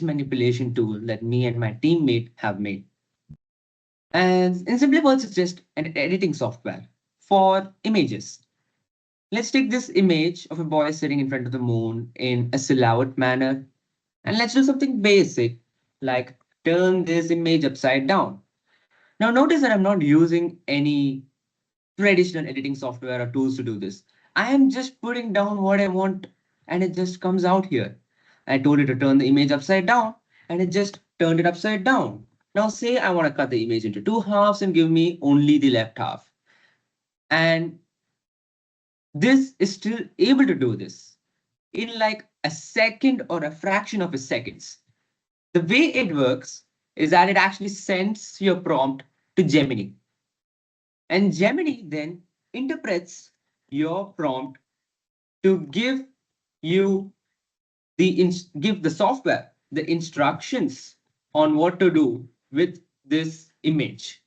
manipulation tool that me and my teammate have made. And in simple words, it's just an editing software for images. Let's take this image of a boy sitting in front of the moon in a silhouette manner, and let's do something basic like turn this image upside down. Now, notice that I'm not using any traditional editing software or tools to do this. I am just putting down what I want and it just comes out here. I told it to turn the image upside down and it just turned it upside down. Now, say I want to cut the image into two halves and give me only the left half. And this is still able to do this in like a second or a fraction of a seconds. The way it works is that it actually sends your prompt to Gemini. And Gemini then interprets your prompt to give you give the software the instructions on what to do with this image.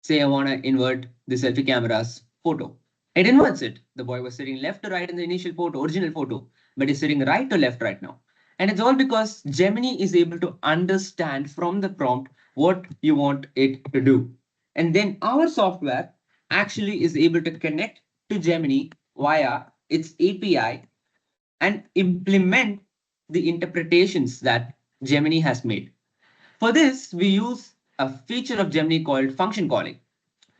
Say I want to invert the selfie camera's photo. It inverts it. The boy was sitting left to right in the initial photo, original photo, but he's sitting right to left right now. And it's all because Gemini is able to understand from the prompt what you want it to do. And then our software actually is able to connect to Gemini via its API and implement the interpretations that Gemini has made. For this, we use a feature of Gemini called function calling,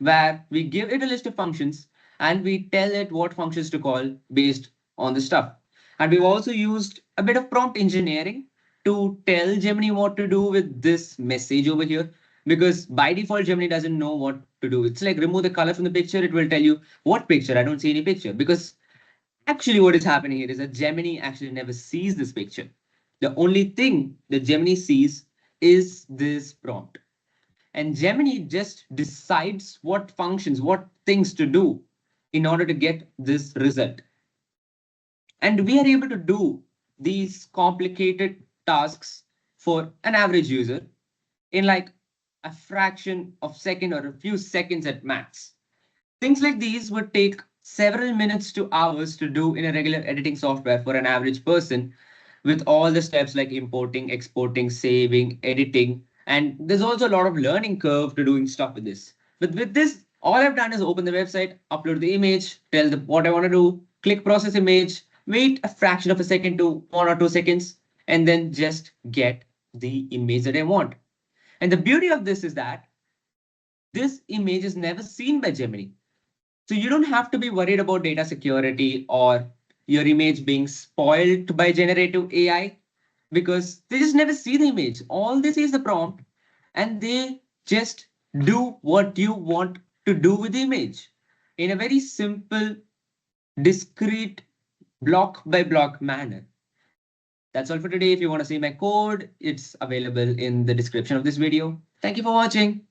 where we give it a list of functions and we tell it what functions to call based on the stuff. And we've also used a bit of prompt engineering to tell Gemini what to do with this message over here. Because by default, Gemini doesn't know what to do. It's like remove the color from the picture. It will tell you what picture. I don't see any picture. Because actually what is happening here is that Gemini actually never sees this picture. The only thing that Gemini sees is this prompt. And Gemini just decides what functions, what things to do in order to get this result. And we are able to do these complicated tasks for an average user in like a fraction of second or a few seconds at max. Things like these would take several minutes to hours to do in a regular editing software for an average person with all the steps like importing, exporting, saving, editing. And there's also a lot of learning curve to doing stuff with this. But with this, all I've done is open the website, upload the image, tell the what I want to do, click process image, wait a fraction of a second to 1 or 2 seconds, and then just get the image that I want. And the beauty of this is that this image is never seen by Gemini. So you don't have to be worried about data security or your image being spoiled by generative AI because they just never see the image. All they see is the prompt and they just do what you want to do with the image in a very simple, discrete, block by block manner. That's all for today. If you want to see my code, it's available in the description of this video. Thank you for watching.